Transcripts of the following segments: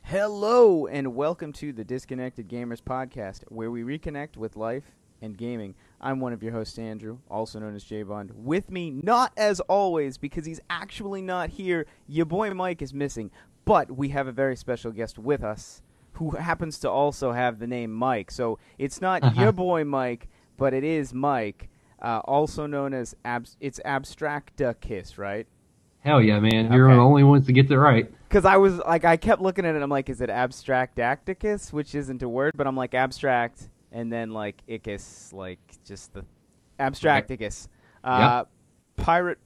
Hello, and welcome to the Disconnected Gamers Podcast, where we reconnect with life and gaming. I'm one of your hosts, Andrew, also known as J-Bond. With me, not as always, because he's actually not here, your boy Mike is missing, but we have a very special guest with us who happens to also have the name Mike. So it's not your boy Mike, but it is Mike, also known as it's Abstractacas, right? Hell yeah, man. You're the only ones to get it right. Because I kept looking at it, and I'm like, is it Abstractacas, which isn't a word, but I'm like, abstract, and then, like, icus, like, just the Abstractacas. Yep. Pirate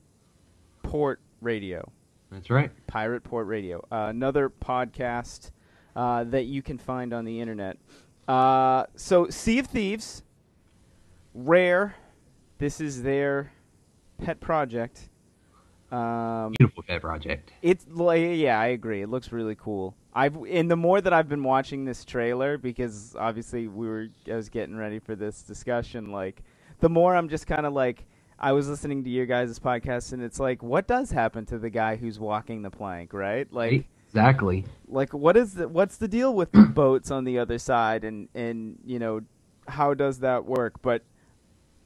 Port Radio. That's right. Pirate Port Radio. Another podcast that you can find on the internet. So, Sea of Thieves, Rare, this is their pet project. Beautiful pet project. It's like, yeah, I agree. It looks really cool. And the more that I've been watching this trailer, because obviously I was getting ready for this discussion, like, the more I'm just kind of like, I was listening to your guys' podcast, and it's like, what does happen to the guy who's walking the plank, right? Like, exactly. Like, what's the deal with the boats on the other side, and you know, how does that work? But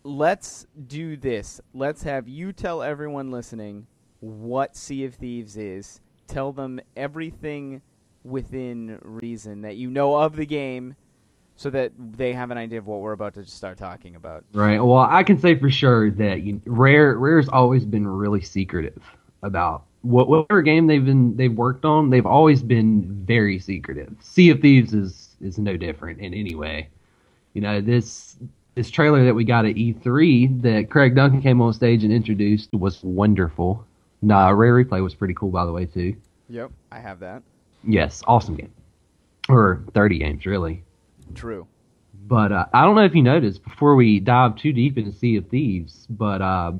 let's do this. Let's have you tell everyone listening what Sea of Thieves is. Tell them everything within reason that you know of the game, so that they have an idea of what we're about to start talking about. Right. Well, I can say for sure that Rare's always been really secretive about whatever game they've worked on. They've always been very secretive. Sea of Thieves is no different in any way. You know, this trailer that we got at E3 that Craig Duncan came on stage and introduced was wonderful. Rare Replay was pretty cool, by the way, too. Yep, I have that. Yes, awesome game. Or 30 games, really. True. But I don't know if you noticed, before we dive too deep into Sea of Thieves, but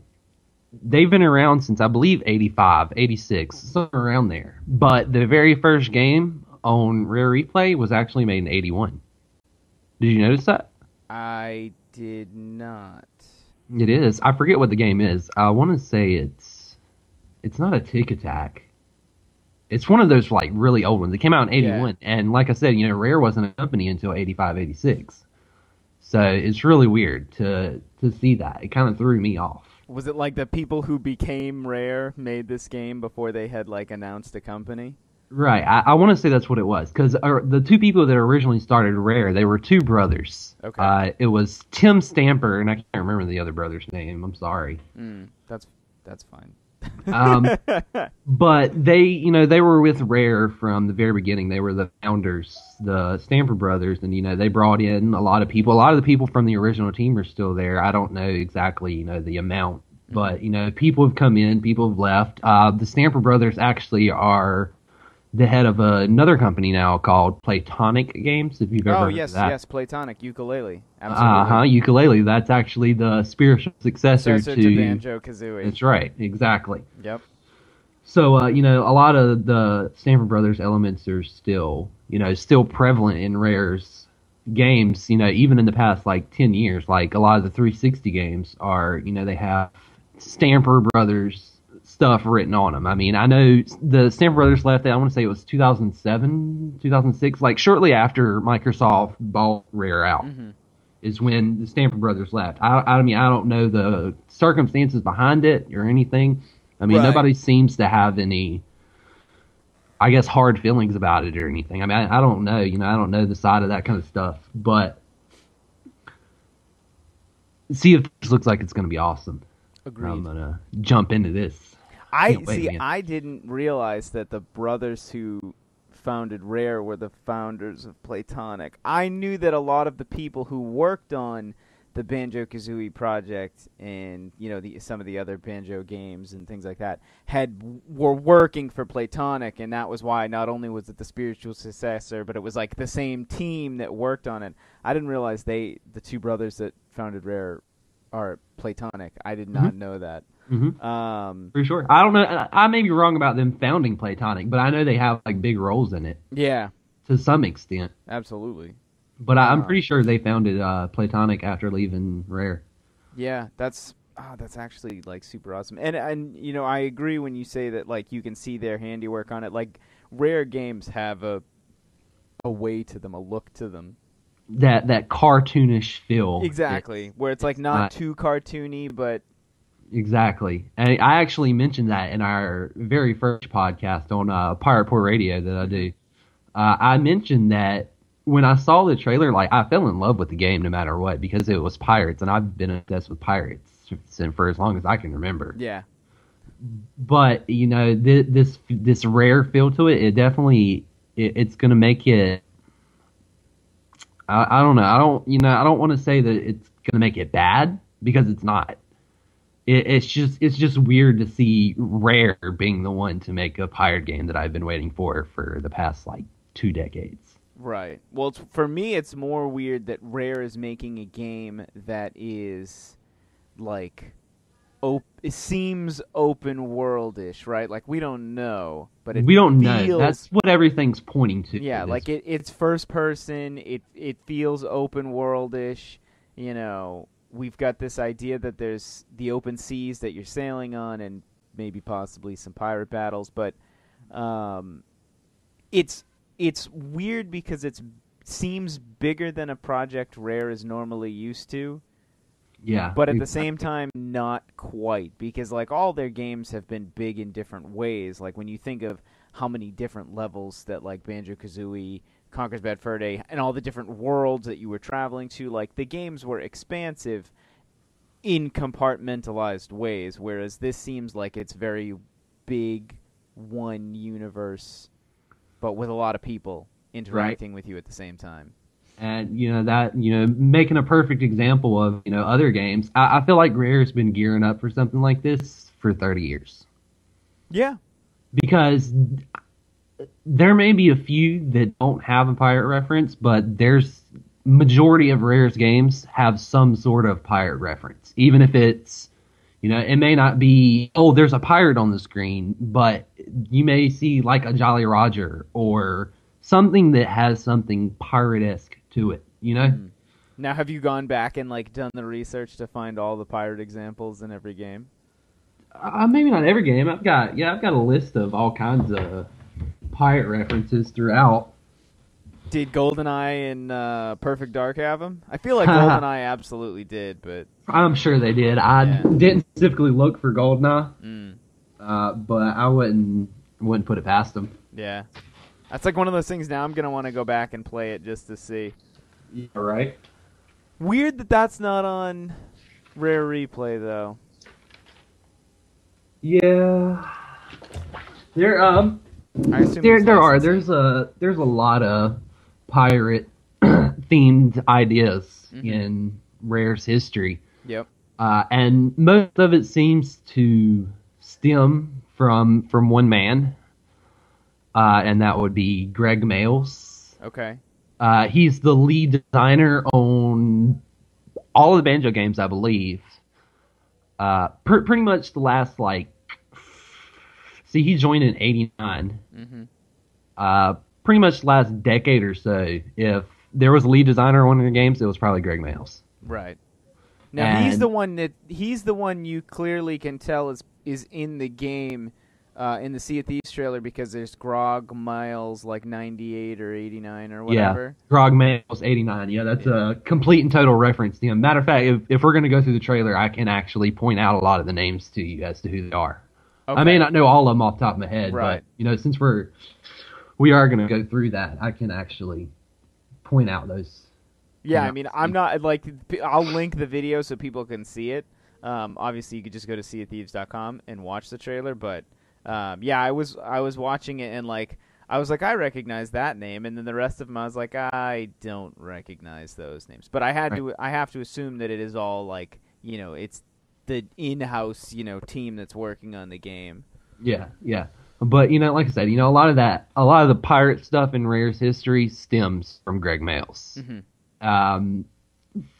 they've been around since, I believe, 85, 86, somewhere around there. But the very first game on Rare Replay was actually made in 81. Did you notice that? I did not. It is. I forget what the game is. I want to say it's not a Tic Tac. It's one of those like really old ones. It came out in 81. Yeah. And like I said, Rare wasn't a company until 85, 86. So it's really weird to see that. It kind of threw me off. Was it like the people who became Rare made this game before they had like announced a company? Right. I want to say that's what it was. Because the two people that originally started Rare, they were two brothers. Okay. It was Tim Stamper, and I can't remember the other brother's name. I'm sorry. That's fine. But they were with Rare from the very beginning. They were the founders, the Stamper brothers, and they brought in a lot of people. A lot of the people from the original team are still there. I don't know exactly the amount, but people have come in, people have left. The Stamper brothers actually are the head of another company now called Platonic Games, if you've ever heard of that. Yes, Platonic, Ukulele. Absolutely. Ukulele. That's actually the spiritual successor to Banjo-Kazooie. That's right, exactly. Yep. So, a lot of the Stamper Brothers elements are still prevalent in Rare's games, even in the past, 10 years. Like, a lot of the 360 games are, they have Stamper Brothers stuff written on them. I mean, I know the Stamper Brothers left, I want to say it was 2007, 2006, shortly after Microsoft bought Rare out is when the Stamper Brothers left. I mean, I don't know the circumstances behind it or anything. I mean, Nobody seems to have any, I guess, hard feelings about it or anything. I mean, I don't know, I don't know the side of that kind of stuff, but Sea of Thieves looks like it's going to be awesome. Agreed. I'm going to jump into this. I didn't realize that the brothers who founded Rare were the founders of Platonic. I knew that a lot of the people who worked on the Banjo-Kazooie project and some of the other Banjo games and things like that were working for Platonic, and that was why not only was it the spiritual successor, but it was like the same team that worked on it. I didn't realize the two brothers that founded Rare are Platonic. I did not know that. For sure. I don't know. I may be wrong about them founding Platonic, but I know they have big roles in it. Yeah, to some extent. Absolutely. But I'm pretty sure they founded Platonic after leaving Rare. Yeah, that's actually super awesome. And I agree when you say that you can see their handiwork on it. Rare games have a a way to them, a look to them. That cartoonish feel. Exactly, where it's like not too cartoony, but exactly. And I actually mentioned that in our very first podcast on Pirate Port Radio that I do. I mentioned that when I saw the trailer, like I fell in love with the game no matter what because it was pirates, and I've been obsessed with pirates for as long as I can remember. Yeah. But you know, this rare feel to it, it definitely it's going to make it. I don't know. I don't want to say that it's going to make it bad because it's not. It's just weird to see Rare being the one to make a pirate game that I've been waiting for the past like 2 decades. Right. Well, for me, it's more weird that Rare is making a game that is like it seems open world-ish, right? Like we don't know, but we don't know. That's what everything's pointing to. Yeah, like it's first person. It feels open world-ish. You know, we've got this idea that there's the open seas that you're sailing on, and maybe possibly some pirate battles. But it's weird because it seems bigger than a project Rare is normally used to. Yeah. But at the same time, not quite, because like all their games have been big in different ways. Like when you think of how many different levels that like Banjo-Kazooie, Conker's Bad Fur Day, and all the different worlds that you were traveling to, like the games were expansive in compartmentalized ways, whereas this seems like it's very big, one universe, but with a lot of people interacting with you at the same time. And, making a perfect example of, other games, I feel like Rare's been gearing up for something like this for 30 years. Yeah. Because there may be a few that don't have a pirate reference, but there's majority of Rare's games have some sort of pirate reference. Even if it's, it may not be, oh, there's a pirate on the screen, but you may see like a Jolly Roger or something that has something pirate-esque to it, Now, have you gone back and like done the research to find all the pirate examples in every game? Maybe not every game. I've got a list of all kinds of pirate references throughout. Did GoldenEye and Perfect Dark have them? I feel like GoldenEye absolutely did, but I'm sure they did. I didn't specifically look for GoldenEye, but I wouldn't put it past them. Yeah. That's like one of those things now I'm going to want to go back and play it just to see. Yeah, right. Weird that that's not on Rare Replay, though. Yeah. There I assume there are. There's a lot of pirate themed ideas in Rare's history. Yep. And most of it seems to stem from one man. And that would be Greg Mayles. Okay. He's the lead designer on all of the Banjo games, I believe. Pretty much the last, he joined in 89. Mm-hmm. Pretty much the last decade or so, if there was a lead designer on one of the games, it was probably Greg Mayles. Right. Now, he's the one you clearly can tell is in the game, in the Sea of Thieves trailer, because there's Grog Miles 98 or 89 or whatever. Yeah, Grog Miles 89. Yeah, that's a complete and total reference to him. Matter of fact, if we're going to go through the trailer, I can actually point out a lot of the names to you as to who they are. Okay. I may not know all of them off the top of my head, right. But since we are going to go through that, I can actually point out those. Yeah, I mean, I'm not I'll link the video so people can see it. Obviously, you could just go to seaofthieves.com and watch the trailer, but. I was watching it and I was like, I recognize that name, and then the rest of them I was like, I don't recognize those names. But I have to assume that it is all it's the in-house team that's working on the game. Yeah. But like I said, a lot of the pirate stuff in Rare's history stems from Greg Mayles. Mm-hmm.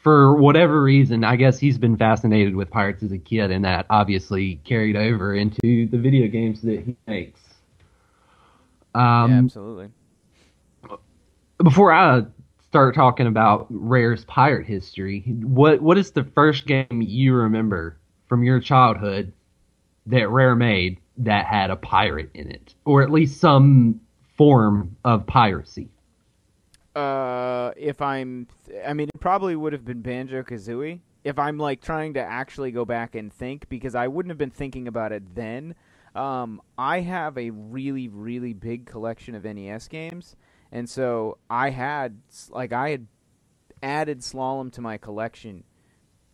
For whatever reason, I guess he's been fascinated with pirates as a kid, and that obviously carried over into the video games that he makes. Yeah, absolutely. Before I start talking about Rare's pirate history, what is the first game you remember from your childhood that Rare made that had a pirate in it, or at least some form of piracy? I mean, it probably would have been Banjo-Kazooie if I'm like trying to actually go back and think, because I wouldn't have been thinking about it then. I have a really, really big collection of NES games, and so I had added Slalom to my collection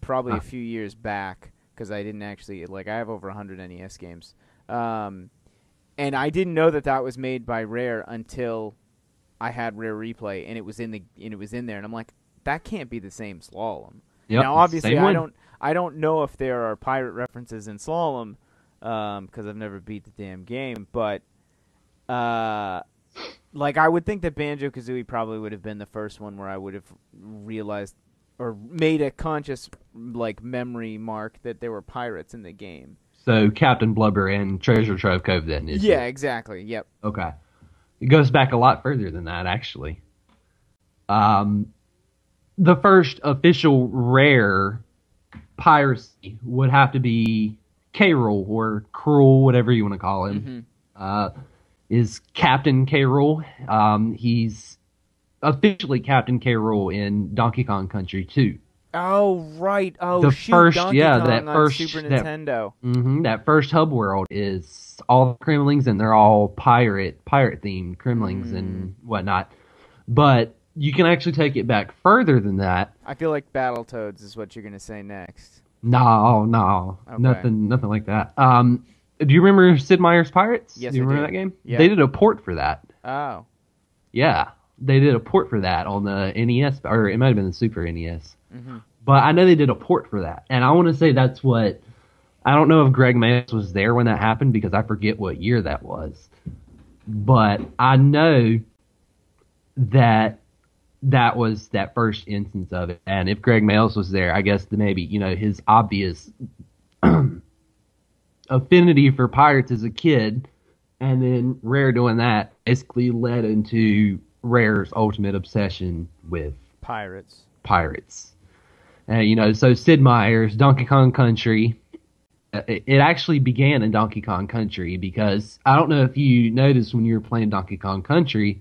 probably a few years back because I didn't actually I have over 100 NES games, and I didn't know that was made by Rare until I had Rare Replay, and it was in there, and I'm like, that can't be the same Slalom. Yep, now, obviously, same I don't know if there are pirate references in Slalom because I've never beat the damn game, but I would think that Banjo-Kazooie probably would have been the first one where I would have realized or made a conscious memory mark that there were pirates in the game. So Captain Blubber and Treasure Trove Cove then is Yeah, exactly. Yep. Okay. It goes back a lot further than that, actually. The first official Rare piracy would have to be K. Rool, or Cruel, whatever you want to call him. Is Captain K. Rool. He's officially Captain K. Rool in Donkey Kong Country 2. Oh, right. Oh, Donkey Kong on Super Nintendo. That first hub world is all Kremlings, and they're all pirate themed Kremlings and whatnot. But you can actually take it back further than that. I feel like Battletoads is what you're going to say next. No, okay. nothing like that. Do you remember Sid Meier's Pirates? Yes, do you remember that game? Yeah. They did a port for that. Oh. Yeah, they did a port for that on the NES, or it might have been the Super NES. But I know they did a port for that, and I want to say that's what. I don't know if Greg Mayles was there when that happened because I forget what year that was, but I know that was that first instance of it. And if Greg Mayles was there, I guess maybe his obvious affinity for pirates as a kid, and then Rare doing that basically led into Rare's ultimate obsession with pirates. And so Sid Meier's Donkey Kong Country, it actually began in Donkey Kong Country because I don't know if you noticed when you were playing Donkey Kong Country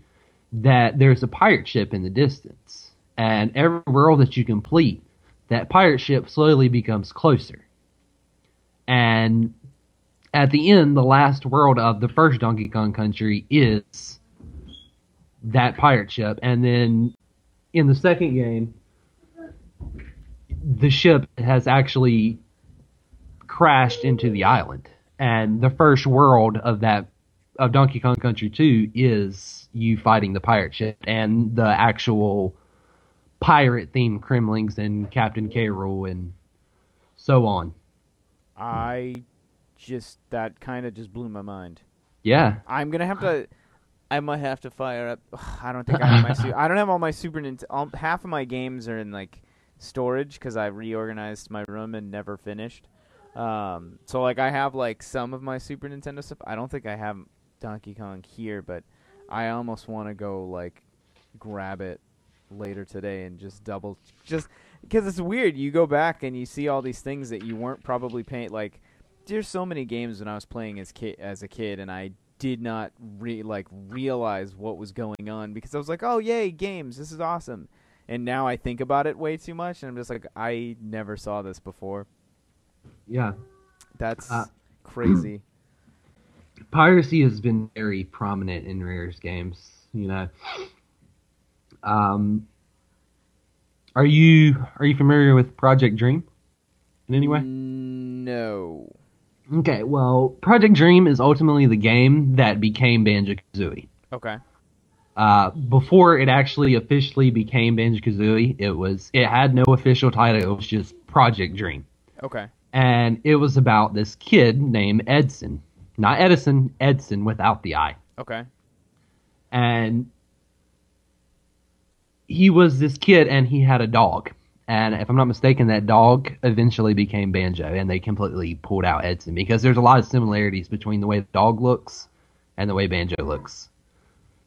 that there's a pirate ship in the distance, and every world that you complete, that pirate ship slowly becomes closer. And at the end, the last world of the first Donkey Kong Country is that pirate ship, and then in the second game, the ship has actually crashed into the island, and the first world of Donkey Kong Country 2 is you fighting the pirate ship and the actual pirate themed Kremlings and Captain K. Rool and so on. That kind of just blew my mind. Yeah. I might have to fire up. I don't think I have my I don't have all my Super Nintendo. Half of my games are in storage because I reorganized my room and never finished. So I have some of my Super Nintendo stuff. I don't think I have Donkey Kong here, but I almost want to go grab it later today and just because it's weird. You go back and you see all these things that you weren't probably paying. There's so many games when I was playing as a kid, and I did not realize what was going on because I was like, oh yay, games, this is awesome. And now I think about it way too much, and I'm just I never saw this before. Yeah. That's crazy. Piracy has been very prominent in Rare's games, Are you familiar with Project Dream in any way? No. Okay, well, Project Dream is ultimately the game that became Banjo-Kazooie. Okay. Before it actually officially became Banjo-Kazooie, it had no official title. It was just Project Dream. Okay. And it was about this kid named Edson. Not Edison, Edson without the I. Okay. And he was this kid, and he had a dog. And if I'm not mistaken, that dog eventually became Banjo, and they completely pulled out Edson because there's a lot of similarities between the way the dog looks and the way Banjo looks.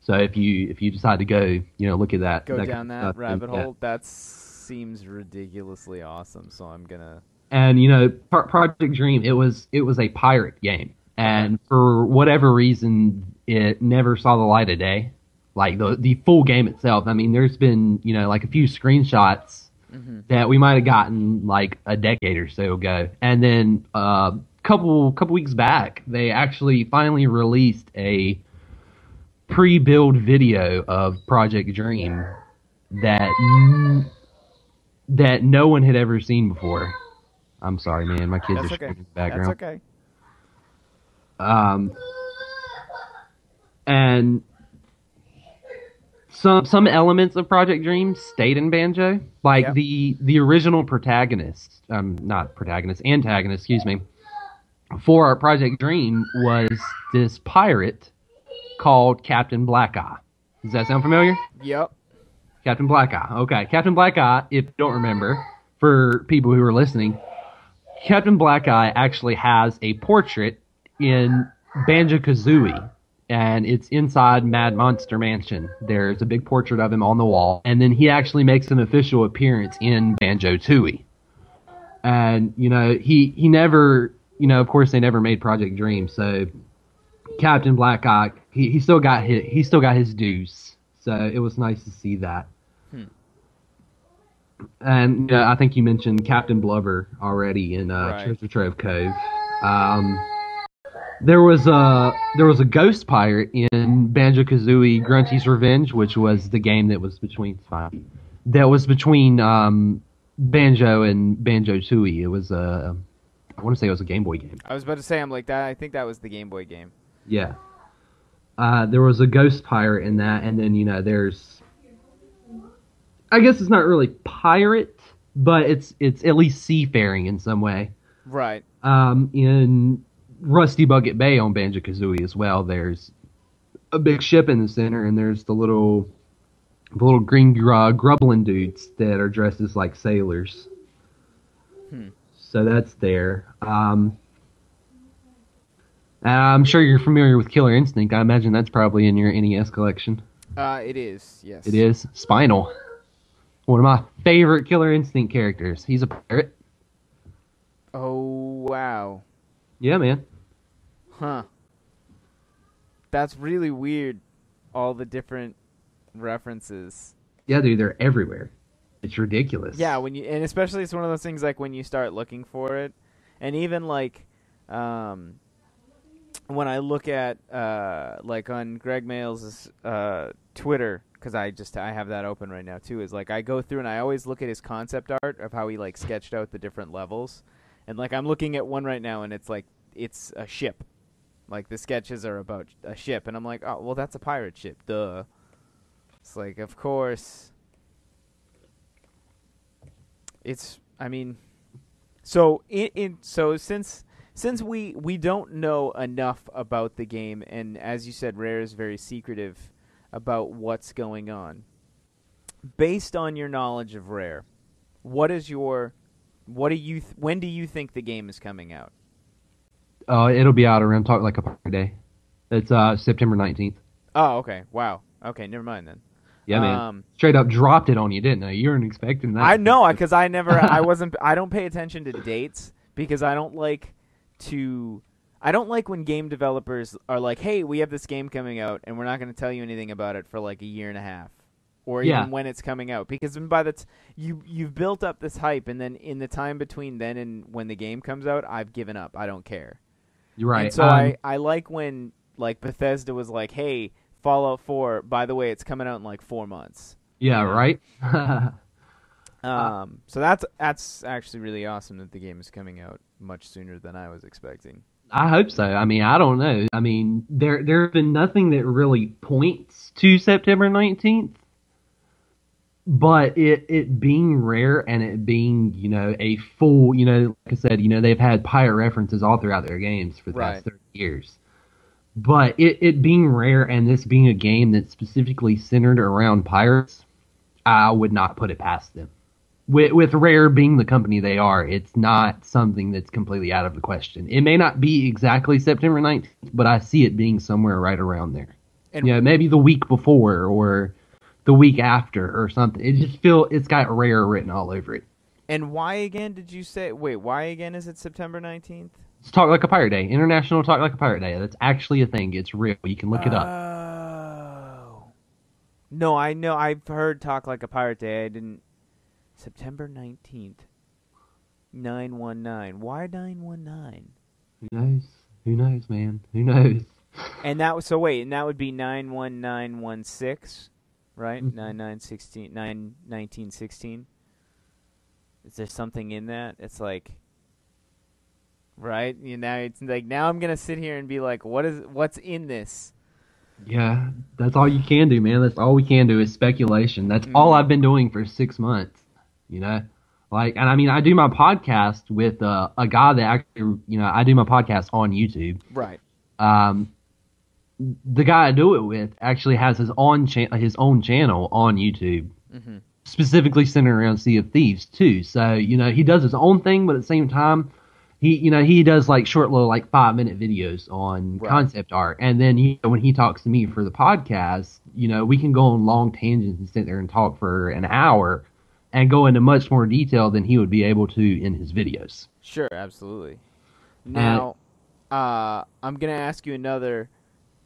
So if you decide to go, look at that. Go down that rabbit hole. That seems ridiculously awesome. So I'm gonna. And Project Dream, it was a pirate game, and for whatever reason, it never saw the light of day. like the full game itself. I mean, there's been like a few screenshots that we might have gotten like a decade or so ago, and then couple weeks back, they actually finally released a pre-build video of Project Dream that no one had ever seen before. I'm sorry, man. My kids are screaming in the background. That's okay. And some elements of Project Dream stayed in Banjo, like the original antagonist, excuse me, for our Project Dream was this pirate called Captain Blackeye. Does that sound familiar? Yep. Captain Blackeye. Okay, Captain Blackeye. If you don't remember, for people who are listening, Captain Blackeye actually has a portrait in Banjo-Kazooie, and it's inside Mad Monster Mansion. There's a big portrait of him on the wall, and then he actually makes an official appearance in Banjo-Tooie. And he never, of course, they never made Project Dream, so Captain Blackeye, he still got his dues. So it was nice to see that. And I think you mentioned Captain Blubber already in Treasure Trove Cove. There was a ghost pirate in Banjo-Kazooie Grunty's Revenge, which was the game that was between Banjo and Banjo-Tooie. It was I want to say it was a Game Boy game. I was about to say, I'm like that. I think that was the Game Boy game. Yeah. There was a ghost pirate in that, and then there's, I guess it's not really pirate, but it's at least seafaring in some way. Right. In Rusty Bucket Bay on Banjo-Kazooie as well, there's a big ship in the center, and there's the little green grublin dudes that are dressed as like sailors. So that's there. I'm sure you're familiar with Killer Instinct. I imagine that's probably in your NES collection. It is, yes. It is. Spinal. One of my favorite Killer Instinct characters. He's a pirate. Oh, wow. Yeah, man. Huh. That's really weird, all the different references. Yeah, dude, they're everywhere. It's ridiculous. Yeah, and especially it's one of those things like when you start looking for it, and even like when I look at like on Greg Mails' Twitter, because I have that open right now too, is like I go through and I always look at his concept art of how he like sketched out the different levels, and like I'm looking at one right now and it's like it's a ship, like the sketches are about a ship, and I'm like, oh well, that's a pirate ship, duh. It's like, of course. It's, I mean, so since we don't know enough about the game, and as you said, Rare is very secretive about what's going on. Based on your knowledge of Rare, when do you think the game is coming out? It'll be out around Talk Like a Pirate Day. It's September 19th. Oh, okay. Wow. Okay, never mind then. Yeah, man. Straight up dropped it on you, didn't I? You weren't expecting that. I know, because I don't pay attention to dates because I don't like when game developers are like, hey, we have this game coming out and we're not going to tell you anything about it for like a year and a half. Or even when it's coming out. Because by you've built up this hype, and then in the time between then and when the game comes out, I've given up. I don't care. You're right. And so I like when like Bethesda was like, hey, Fallout 4, by the way, it's coming out in like 4 months. Yeah, right? So that's actually really awesome that the game is coming out much sooner than I was expecting. I hope so. I mean, I don't know. I mean, there's been nothing that really points to September 19th. But it being Rare and it being, a full, like I said, they've had pirate references all throughout their games for the past 30 years. But it being Rare and this being a game that's specifically centered around pirates, I would not put it past them. With Rare being the company they are, it's not something that's completely out of the question. It may not be exactly September 19th, but I see it being somewhere right around there. And maybe the week before or the week after or something. It just it's got Rare written all over it. And why again did you say? Wait, why again is it September 19th? It's Talk Like a Pirate Day. International Talk Like a Pirate Day. That's actually a thing. It's real. You can look it up. Oh. No, I know. I've heard Talk Like a Pirate Day. I didn't. September 19th. 919. Why 919? Who knows? Who knows, man? Who knows? And that was so. Wait, and that would be 91916, right? Mhm. 9916, 1916. Is there something in that? It's like, right? It's like now I'm gonna sit here and be like, what's in this? Yeah, that's all you can do, man. That's all we can do is speculation. That's all I've been doing for 6 months. You know, like, and I mean, I do my podcast with a guy that actually, I do my podcast on YouTube. Right. Um, the guy I do it with actually has his own channel on YouTube, specifically centered around Sea of Thieves too. So he does his own thing, but at the same time, he does like short little like 5-minute videos on concept art, and then when he talks to me for the podcast, we can go on long tangents and sit there and talk for an hour, and go into much more detail than he would be able to in his videos. Sure, absolutely. Now, I'm gonna ask you another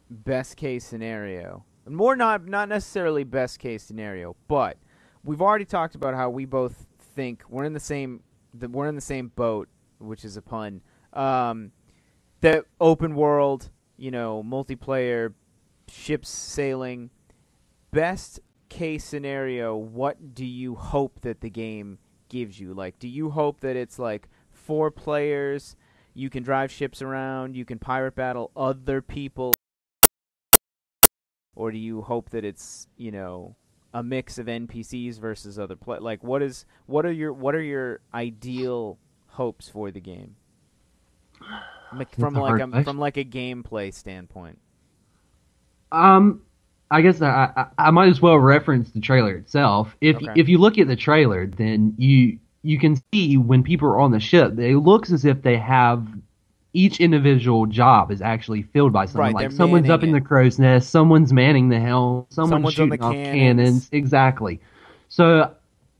best case scenario. More not necessarily best case scenario, but we've already talked about how we both think we're in the same boat, which is a pun. The open world, multiplayer, ships sailing. Best case scenario, what do you hope that the game gives you? Like, do you hope that it's like 4 players, you can drive ships around, you can pirate battle other people, or do you hope that it's, a mix of NPCs versus other like what are your ideal hopes for the game? From like a gameplay standpoint. I guess I might as well reference the trailer itself. If you look at the trailer, then you can see when people are on the ship, it looks as if they have each individual job is actually filled by someone. Like someone's up in the crow's nest, someone's manning the helm, someone's shooting off cannons. Exactly. So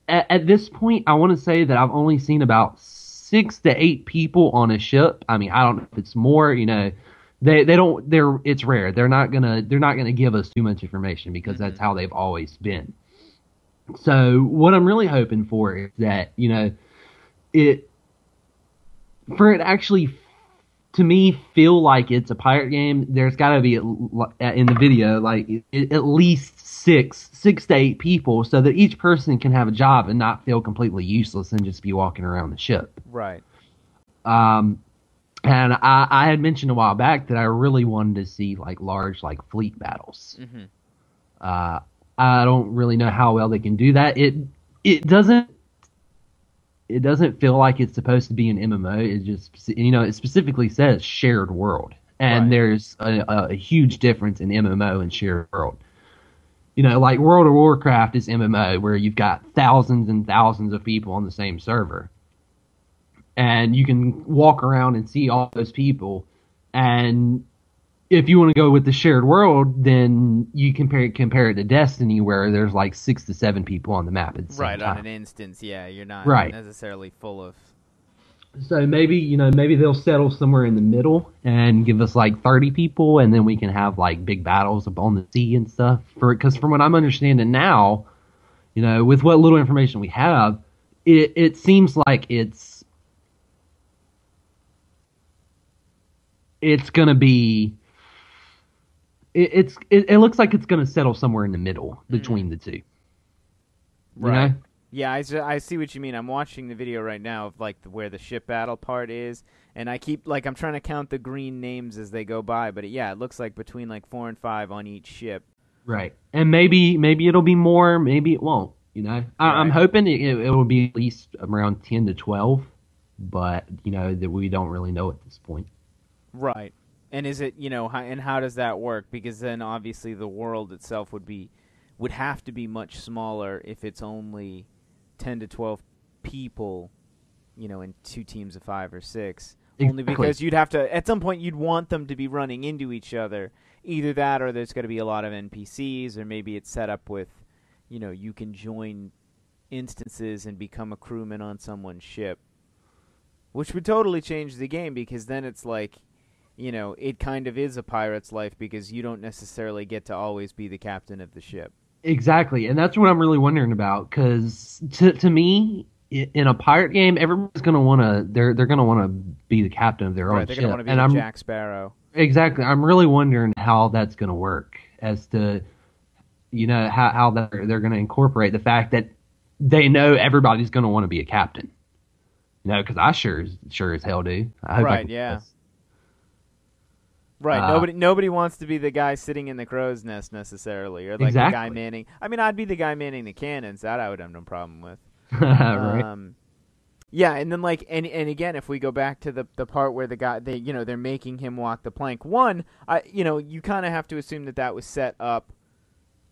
at this point, I want to say that I've only seen about 6 to 8 people on a ship. I mean, I don't know if it's more. It's rare. They're not gonna give us too much information because that's how they've always been. So what I'm really hoping for is that for it actually to me feel like it's a pirate game. There's got to be in the video like at least 6 to 8 people, so that each person can have a job and not feel completely useless and just be walking around the ship. Right. And I had mentioned a while back that I really wanted to see like large like fleet battles. I don't really know how well they can do that. It doesn't feel like it's supposed to be an MMO. It just it specifically says shared world, and there's a huge difference in MMO and shared world. Like World of Warcraft is MMO where you've got thousands and thousands of people on the same server. And you can walk around and see all those people. And if you want to go with the shared world, then you compare it to Destiny, where there's like 6 to 7 people on the map at the same time. On an instance, yeah, you're not necessarily full of. So maybe they'll settle somewhere in the middle and give us like 30 people, and then we can have like big battles up on the sea and stuff. Because from what I'm understanding now, with what little information we have, it seems like it's gonna be. It looks like it's gonna settle somewhere in the middle between the two. Right. Yeah, I see what you mean. I'm watching the video right now of like where the ship battle part is, and I keep I'm trying to count the green names as they go by, but it looks like between like 4 and 5 on each ship. Right. And maybe it'll be more, maybe it won't. I'm hoping it will be at least around 10 to 12, but that we don't really know at this point. Right. And is it, and how does that work? Because then obviously the world itself would have to be much smaller if it's only 10 to 12 people, in 2 teams of 5 or 6. Exactly. Only because you'd have to, at some point you'd want them to be running into each other. Either that or there's going to be a lot of NPCs, or maybe it's set up with, you can join instances and become a crewman on someone's ship. Which would totally change the game, because then it's like, it kind of is a pirate's life, because you don't necessarily get to always be the captain of the ship. Exactly, and that's what I'm really wondering about. Because to me, in a pirate game, everybody's gonna wanna they're gonna wanna be the captain of their Right, own they're gonna want ship, to be and the I'm Jack Sparrow. exactly I'm really wondering how that's gonna work as to how they're gonna incorporate the fact that they know everybody's gonna want to be a captain. Because I sure as hell do. I hope I Right, can. yeah. Right, Uh, nobody wants to be the guy sitting in the crow's nest necessarily, or like the guy exactly. manning. I mean, I'd be the guy manning the cannons. That I would have no problem with. Right. Um, yeah, and then like and again, if we go back to the part where the guy they're making him walk the plank. One, you kind of have to assume that was set up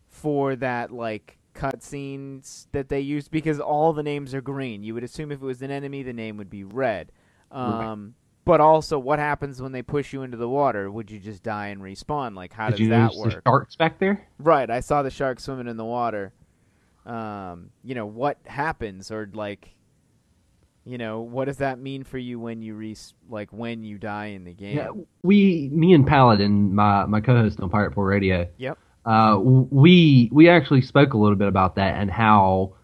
for that like cutscenes that they used because all the names are green. You would assume if it was an enemy, the name would be red. Right. But also, what happens when they push you into the water? Would you just die and respawn? Like, how Did does you that notice the work? sharks back there? Right, I saw the shark swimming in the water. What happens, or like, what does that mean for you when you when you die in the game? Yeah, me and Paladin, my co-host on Pirate Port Radio. Yep. We actually spoke a little bit about that and how,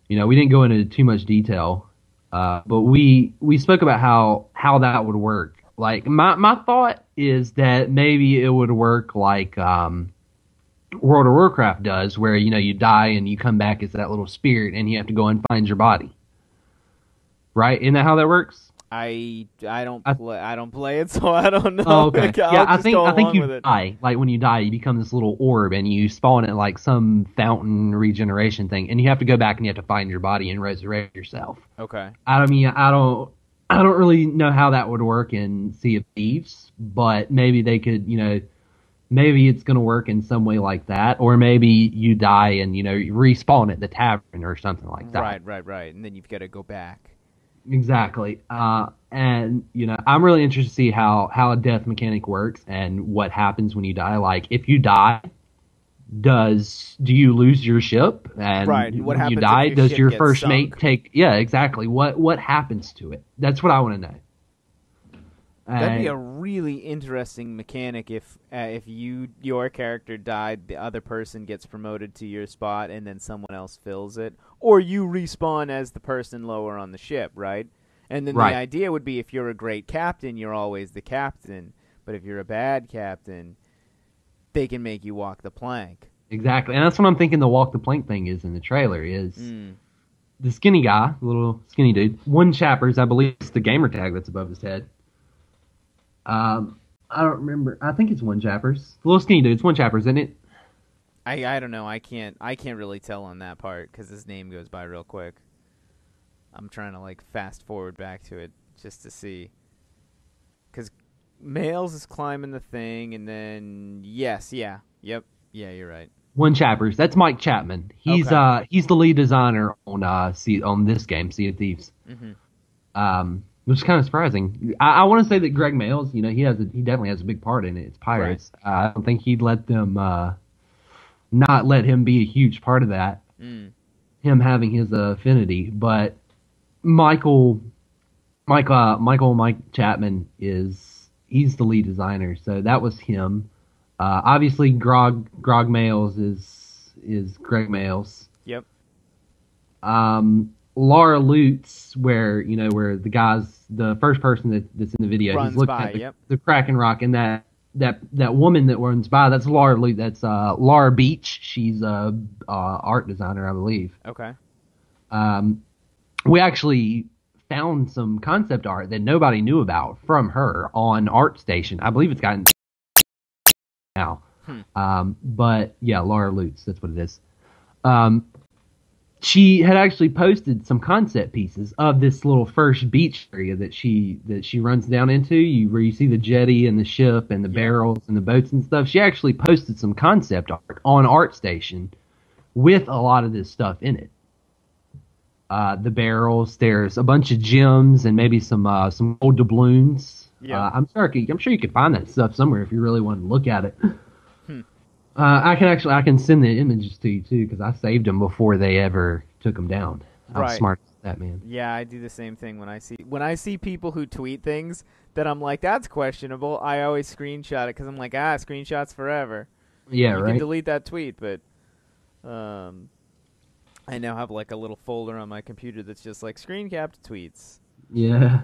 we didn't go into too much detail, but we spoke about how that would work. Like my thought is that maybe it would work like World of Warcraft does, where you die and you come back as that little spirit and you have to go and find your body. Right? Isn't that how that works? I don't play it, so I don't know. Oh, okay. Like, Yeah, I think with you it. die. Like when you die, you become this little orb, and you spawn at like some fountain regeneration thing, and you have to go back and you have to find your body and resurrect yourself. Okay. I mean, I don't really know how that would work in Sea of Thieves, but maybe they could, maybe it's going to work in some way like that, or maybe you die and you respawn at the tavern or something like that. Right, and then you've got to go back. Exactly. And I'm really interested to see how a death mechanic works and what happens when you die. Like, if you die, do you lose your ship? And right. What when happens you die, if your does ship your gets first sunk? mate take? Yeah, exactly. What happens to it? That's what I want to know. That'd be a really interesting mechanic if your character died, the other person gets promoted to your spot, and then someone else fills it, or you respawn as the person lower on the ship, right? And then Right. the idea would be if you're a great captain, you're always the captain, but if you're a bad captain, they can make you walk the plank. Exactly, and that's what I'm thinking. The walk the plank thing is in the trailer is the skinny guy, little skinny dude. One chappers, I believe, it's the gamer tag that's above his head. I don't remember. I think it's one chappers. The little skinny dude. It's one chappers, isn't it? I don't know. I can't really tell on that part because his name goes by real quick. I'm trying to like fast forward back to it just to see. Because Males is climbing the thing, and then yep, you're right. One chappers. That's Mike Chapman. He's Okay. He's the lead designer on this game, Sea of Thieves. Mm-hmm. Which is kind of surprising. I want to say that Greg Males, he definitely has a big part in it. It's Pirates. Right. I don't think he'd let them not let him be a huge part of that. Him having his affinity, but Mike Chapman he's the lead designer, so that was him. Obviously, Grog Males is Greg Males. Yep. Laura Lutz, where the first person that's in the video, runs he's looking by, at the Kraken Rock, and that woman that runs by, that's Laura Lutz. That's Laura Beach. She's a art designer, I believe. Okay. We actually found some concept art that nobody knew about from her on ArtStation. I believe it's gotten now. But yeah, Laura Lutz, that's what it is. She had actually posted some concept pieces of this little first beach area that she runs down into, where you see the jetty and the ship and the barrels and the boats and stuff. She actually posted some concept art on ArtStation with a lot of this stuff in it. The barrels, there's a bunch of gems and maybe some old doubloons. Yeah. I'm sure you could find that stuff somewhere if you really want to look at it. I can send the images to you too, because I saved them before they ever took them down. I was smart as that, man. Yeah, I do the same thing when I see people who tweet things that I'm like, that's questionable. I always screenshot it because I'm like, screenshots forever. Yeah, you right. can delete that tweet, but Um, I now have like a little folder on my computer that's just like screen capped tweets. Yeah.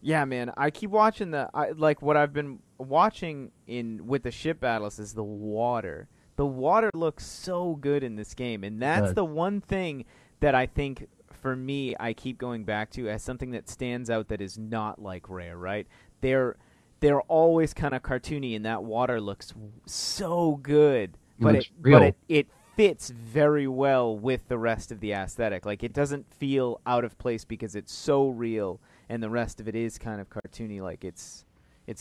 Yeah, man. I keep watching like what I've been watching in with the ship battles is the water. The water looks so good in this game, and It that's does. the one thing that I think for me I keep going back to as something that stands out that is not like Rare, right? They're they're always kind of cartoony, and that water looks so good, It but looks real. it fits very well with the rest of the aesthetic. Like it doesn't feel out of place because it's so real, and the rest of it is kind of cartoony. Like it's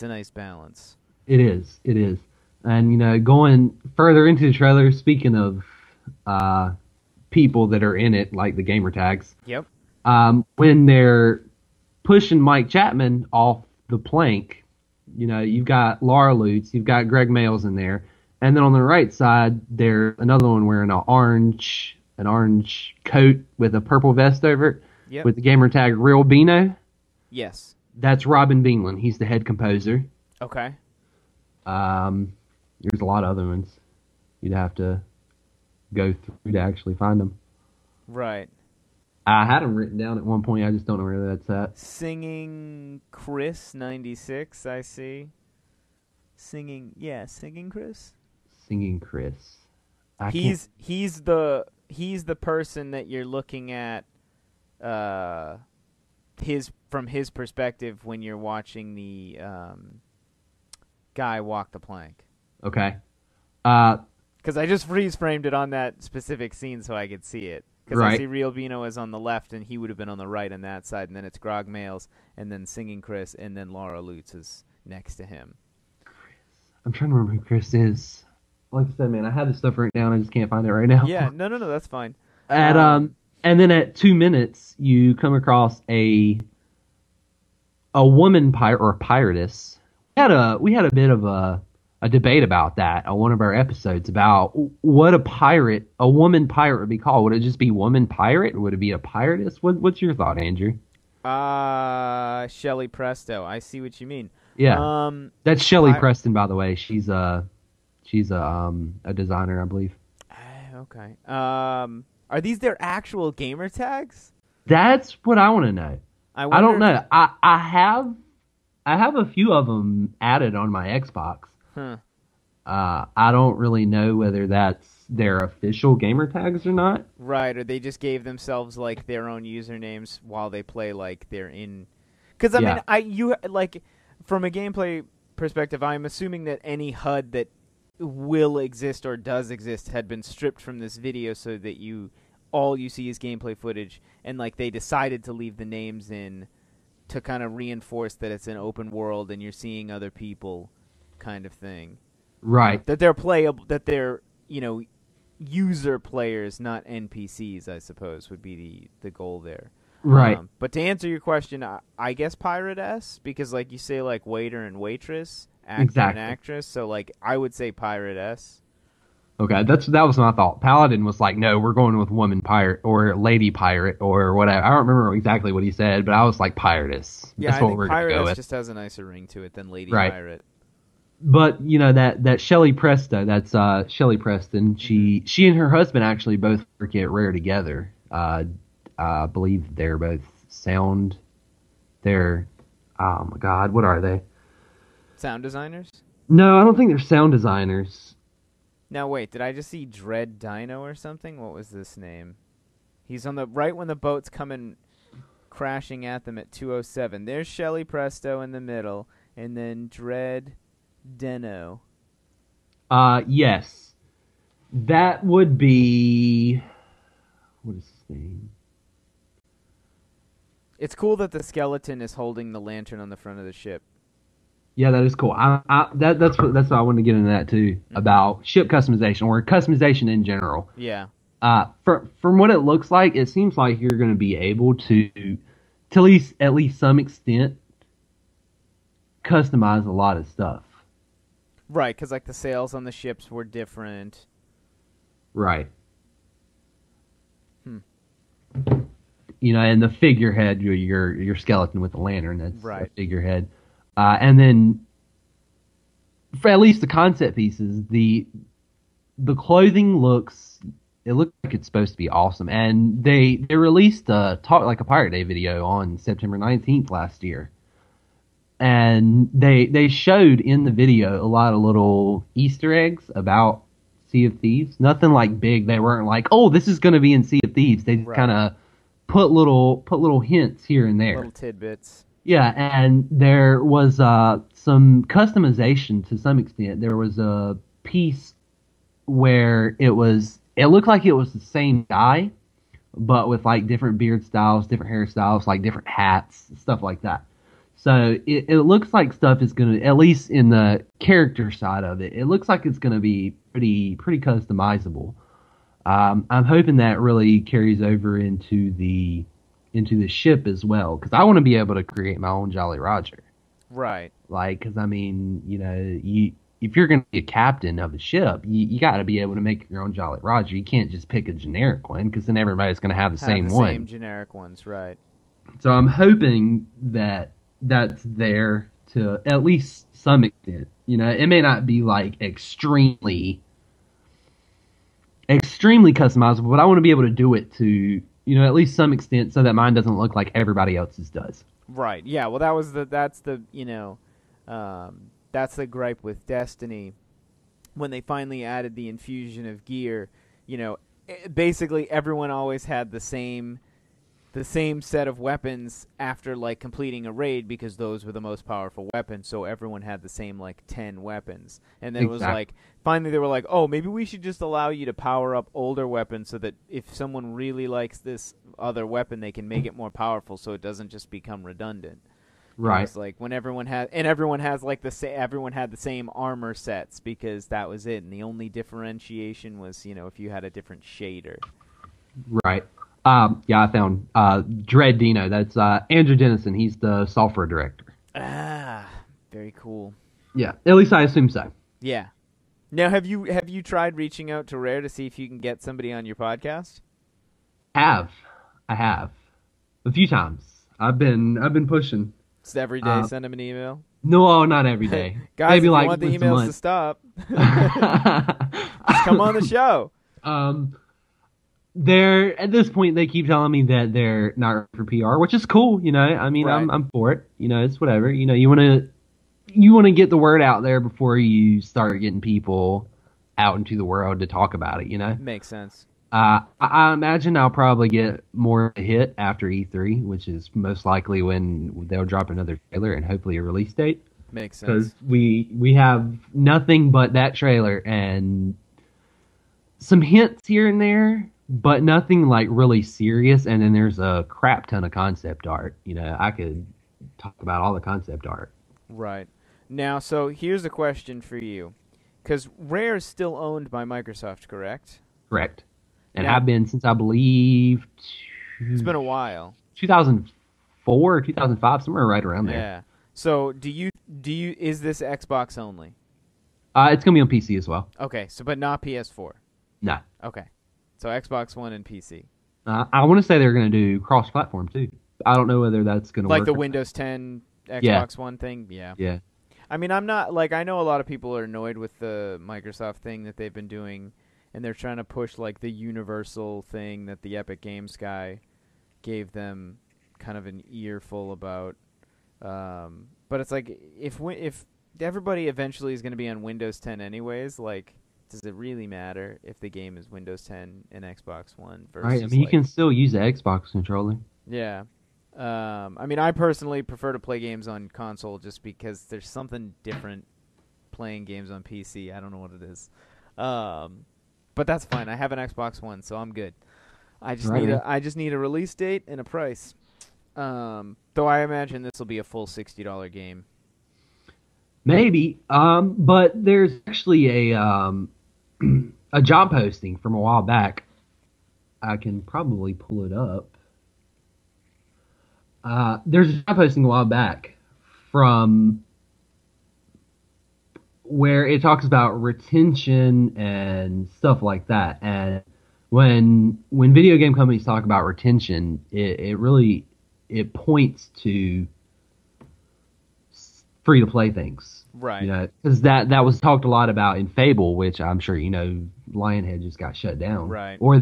a nice balance. It is. It is. And going further into the trailer, speaking of uh, people that are in it, like the gamer tags, Yep. when they're pushing Mike Chapman off the plank, you've got Laura Lutz, you've got Greg Mayles in there, and then on the right side, there's another one wearing an orange coat with a purple vest over it, Yep. with the gamer tag Real Beano. Yes. That's Robin Beanland. He's the head composer. Okay. There's a lot of other ones. You'd have to go through to actually find them. Right. I had them written down at one point. I just don't know where that's at. Singing Chris 96, I see. Singing Chris. Singing Chris. He's the person that you're looking at from his perspective when you're watching the guy walk the plank. Okay. Because I just freeze framed it on that specific scene so I could see it. Because I Right. see Real Bino is on the left, and he would have been on the right on that side, and then it's Grog Males, and then Singing Chris, and then Laura Lutz is next to him. I'm trying to remember who Chris is. Like I said, man, I had this stuff written down. I just can't find it right now. Yeah, no, that's fine. And then at 2 minutes, you come across a woman pirate or a piratess. We had a bit of a debate about that on one of our episodes about what a woman pirate would be called. Would it just be woman pirate? Or would it be a piratess? What's your thought, Andrew? Shelley Presto. I see what you mean. Yeah. That's Shelley Preston, by the way. She's a designer, I believe. Okay. Are these their actual gamer tags? That's what I want to know. I don't know. I have a few of them added on my Xbox. Huh. I don't really know whether that's their official gamer tags or not. Right, or they just gave themselves like their own usernames while they play like they're in. Because mean, from a gameplay perspective, I'm assuming that any HUD that will exist or does exist had been stripped from this video so that all you see is gameplay footage, and like they decided to leave the names in to kind of reinforce that it's an open world and you're seeing other people, kind of thing. Right. That they're playable. That they're user players, not NPCs. I suppose would be the goal there. Right. But to answer your question, I guess piratess, because like you say, like waiter and waitress, actor Exactly. and actress. So like I would say piratess. Okay, that was my thought. Paladin was like, no, we're going with woman pirate or lady pirate or whatever. I don't remember exactly what he said, but I was like piratess. Yeah, That's I what think we're going to go piratess with. just has a nicer ring to it than lady Right. pirate. But that Shelley Presto, that's Shelley Preston. She and her husband actually both work at Rare together. I believe they're both sound. They're oh my god, what are they? Sound designers? No, I don't think they're sound designers. Now wait, did I just see Dread Dino or something? What was this name? He's on the right when the boat's coming crashing at them at 2:07. There's Shelley Presto in the middle, and then Dread Deno. Yes. That would be what is his name? It's cool that the skeleton is holding the lantern on the front of the ship. Yeah, that is cool. That's what I wanted to get into that too, about ship customization or customization in general. Yeah. From what it looks like, it seems like you're going to be able to at least some extent, customize a lot of stuff. Right, because like the sails on the ships were different. Right. And the figurehead, your skeleton with the lantern, that's right. A figurehead. And then, for at least the concept pieces, the the clothing looks like it's supposed to be awesome, and they released a Talk Like a Pirate Day video on September 19th last year, and they showed in the video a lot of little Easter eggs about Sea of Thieves. Nothing like big. They weren't like, oh, this is going to be in Sea of Thieves. They just kind of put little hints here and there, little tidbits. Yeah, and there was some customization to some extent. There was a piece where it looked like it was the same guy, but with like different beard styles, different hairstyles, like different hats, stuff like that. So it looks like stuff is going to, at least in the character side of it, it looks like it's going to be pretty customizable. I'm hoping that really carries over into the ship as well, because I want to be able to create my own Jolly Roger. Right. Like, because I mean, if you're going to be a captain of a ship, you got to be able to make your own Jolly Roger. You can't just pick a generic one, because then everybody's going to have the same one. Same generic ones, right? So I'm hoping that that's there to at least some extent. It may not be like extremely customizable, but I want to be able to do it to, at least some extent, so that mine doesn't look like everybody else's does. Right. Yeah. Well, that's the gripe with Destiny when they finally added the infusion of gear. Basically everyone always had the same set of weapons after like completing a raid, because those were the most powerful weapons, so everyone had the same like 10 weapons. And then It was like, finally they were like, oh, maybe we should just allow you to power up older weapons so that if someone really likes this other weapon, they can make it more powerful, so it doesn't just become redundant. Right. It's like when everyone had like everyone had the same armor sets, because that was it, and the only differentiation was, if you had a different shader. Right. Yeah, I found Dread Dino. That's Andrew Dennison. He's the software director. Ah, very cool. Yeah, at least I assume so. Yeah. Now, have you tried reaching out to Rare to see if you can get somebody on your podcast? I have a few times. I've been pushing. Just every day, send them an email. No, not every day. Guys, maybe if you want the emails to stop, just come on the show. They're at this point they keep telling me that they're not for PR, which is cool. I mean, right. I'm for it. It's whatever. You want to get the word out there before you start getting people out into the world to talk about it. Makes sense. I imagine I'll probably get more hit after E3, which is most likely when they'll drop another trailer and hopefully a release date. Makes sense. Because we have nothing but that trailer and some hints here and there, but nothing like really serious. And then there's a crap ton of concept art. I could talk about all the concept art. Right. Now, so here's a question for you. Because Rare is still owned by Microsoft, correct? Correct. And now, have been since, I believe, it's been a while. 2004 or 2005, somewhere right around there. Yeah. So is this Xbox only? It's going to be on PC as well. Okay, but not PS4? No. Okay. So Xbox One and PC. I want to say they're going to do cross-platform, too. I don't know whether that's going to work. Like the Windows 10 Xbox One thing? Yeah. Yeah. I mean, I'm not, I know a lot of people are annoyed with the Microsoft thing that they've been doing, and they're trying to push, the universal thing that the Epic Games guy gave them kind of an earful about. But it's like, if everybody eventually is going to be on Windows 10 anyways, does it really matter if the game is Windows 10 and Xbox One versus? Right. I mean, you can still use the Xbox controller. Yeah. I mean, I personally prefer to play games on console just because there's something different playing games on PC. I don't know what it is. But that's fine. I have an Xbox One, so I'm good. I just need a release date and a price. Though I imagine this will be a full $60 game. Maybe. But there's actually a job posting from a while back. I can probably pull it up. There's a job posting a while back from where it talks about retention and stuff like that. And when video game companies talk about retention, it really points to free to play things. Right. Because that was talked a lot about in Fable, which I'm sure Lionhead just got shut down, Right. or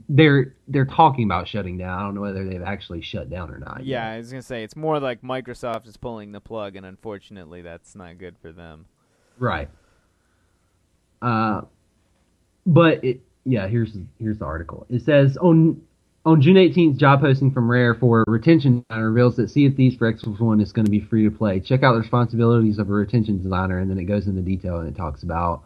they're talking about shutting down. I don't know whether they've actually shut down or not Yeah, yet. I was gonna say it's more like Microsoft is pulling the plug, and unfortunately, that's not good for them. Right. Uh, but yeah, here's the article. It says on June 18th, job posting from Rare for retention designer reveals that Sea of Thieves for Xbox One is going to be free to play. Check out the responsibilities of a retention designer, and then it goes into detail and it talks about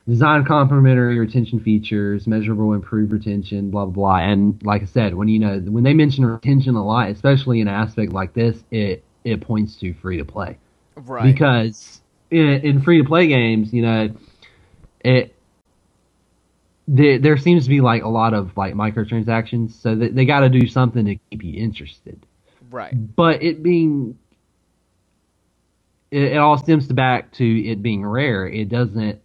design complementary retention features, measurable improved retention, blah blah blah. And like I said, when they mention retention a lot, especially in an aspect like this, it points to free to play Right. because in free to play games, it there seems to be like a lot of like microtransactions, so they got to do something to keep you interested. Right. But it all stems back to it being rare. It doesn't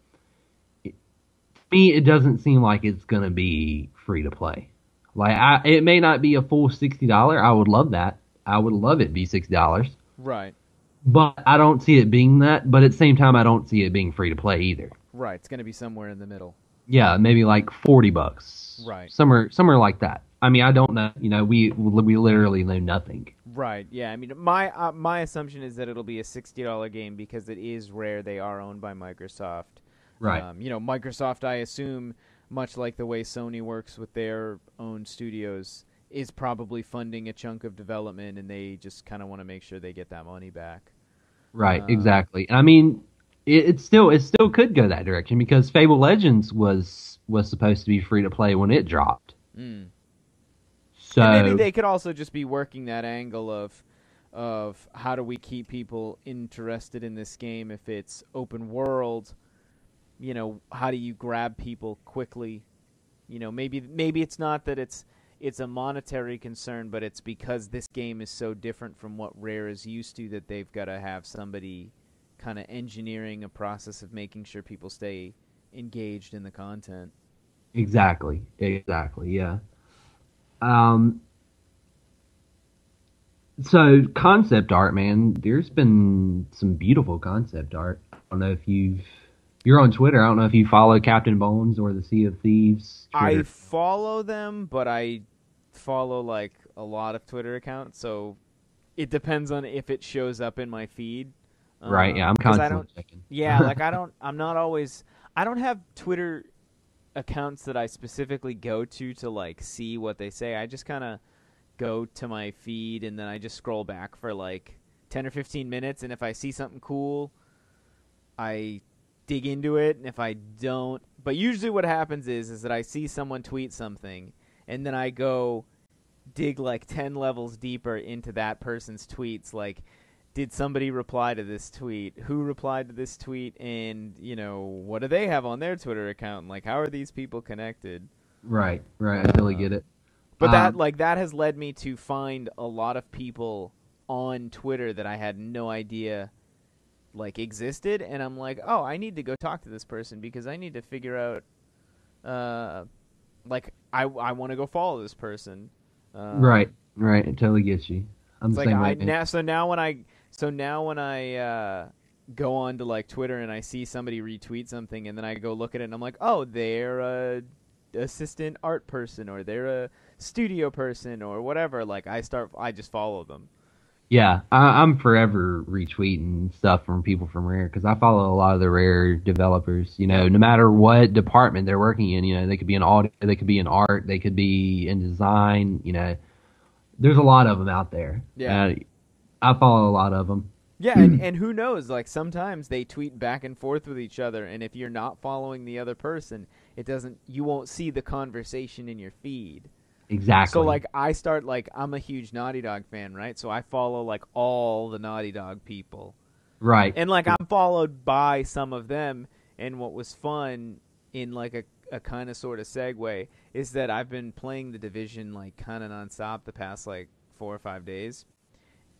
me. It doesn't seem like it's gonna be free to play. Like it may not be a full $60. I would love that. I would love it be $60. Right. But I don't see it being that. But at the same time, I don't see it being free to play either. Right. It's gonna be somewhere in the middle. Yeah, maybe like $40, Right. somewhere like that. I mean, I don't know. We literally know nothing. Right. Yeah. I mean, my assumption is that it'll be a $60 game because it is rare. They are owned by Microsoft. Right. Microsoft, I assume, much like the way Sony works with their own studios, is probably funding a chunk of development, and they just kind of want to make sure they get that money back. Right. Exactly. I mean, it still could go that direction because Fable Legends was supposed to be free to play when it dropped. Mm. So And maybe they could also just be working that angle of how do we keep people interested in this game if it's open world. How do you grab people quickly? Maybe it's not that it's a monetary concern, but it's because this game is so different from what Rare is used to that they've got to have somebody kind of engineering a process of making sure people stay engaged in the content. exactly, yeah. Um. So concept art, man. There's been some beautiful concept art. I don't know if you're on Twitter. I don't know if you follow Captain Bones or the Sea of Thieves Twitter. I follow them, but I follow like a lot of Twitter accounts, so it depends on if it shows up in my feed. Right, yeah, I'm 'Cause constantly checking. Yeah, like I'm not always. I don't have Twitter accounts that I specifically go to like see what they say. I just kind of go to my feed and then I just scroll back for like 10 or 15 minutes, and if I see something cool, I dig into it, and if I don't, but usually what happens is that I see someone tweet something, and then I go dig like 10 levels deeper into that person's tweets, like did somebody reply to this tweet? Who replied to this tweet? And, what do they have on their Twitter account? Like, how are these people connected? Right, I totally get it. But that has led me to find a lot of people on Twitter that I had no idea like existed, and I'm like, oh, I need to go talk to this person because I need to figure out, like I want to go follow this person. Right, I totally get you. I'm the like same way. So now when I go on to like Twitter and I see somebody retweet something, and then I go look at it and I'm like, oh, they're a assistant art person, or they're a studio person, or whatever. Like I just follow them. Yeah, I'm forever retweeting stuff from people from Rare because I follow a lot of the Rare developers. No matter what department they're working in, they could be in audio, they could be in art, they could be in design. There's a lot of them out there. Yeah. I follow a lot of them. Yeah, and who knows? Like sometimes they tweet back and forth with each other, and if you're not following the other person, you won't see the conversation in your feed. Exactly. So like I'm a huge Naughty Dog fan, right? So I follow like all the Naughty Dog people. Right. And like I'm followed by some of them, and what was fun in like a kind of sort of segue is that I've been playing The Division like kind of nonstop the past like 4 or 5 days.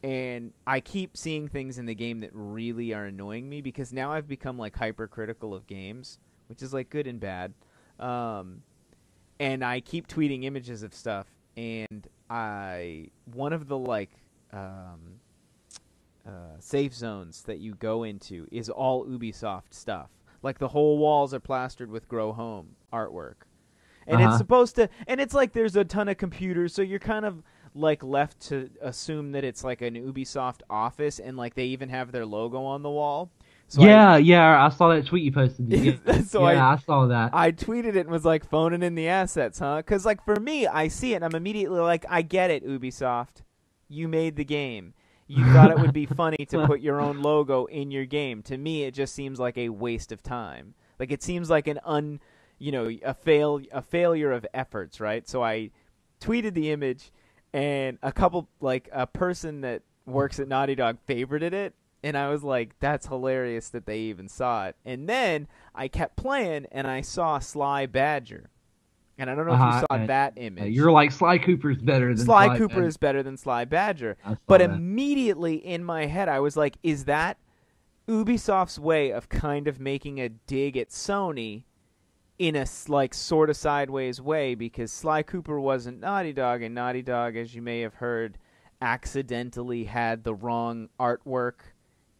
And I keep seeing things in the game that really are annoying me because now I've become like hypercritical of games, which is like good and bad. And I keep tweeting images of stuff, and one of the like safe zones that you go into is all Ubisoft stuff. Like the whole walls are plastered with Grow Home artwork. And it's supposed to, and it's like there's a ton of computers, so you're kind of like left to assume that it's like an Ubisoft office, and like they even have their logo on the wall. So I saw that tweet you posted. So I saw that. I tweeted it and was like, phoning in the assets, huh? Because like for me, I see it and I'm immediately like, I get it, Ubisoft. You made the game. You thought it would be funny to put your own logo in your game. To me, it just seems like a waste of time. Like it seems like a failure of efforts, right? So I tweeted the image, and a person that works at Naughty Dog favorited it, and I was like, that's hilarious that they even saw it. And then I kept playing, and I saw Sly Badger. And I don't know if you saw that image. You're like, Sly Cooper's better than Sly Cooper is better than Sly Badger. But immediately in my head, I was like, is that Ubisoft's way of kind of making a dig at Sony in a like sort of sideways way? Because Sly Cooper wasn't Naughty Dog, and Naughty Dog, as you may have heard, accidentally had the wrong artwork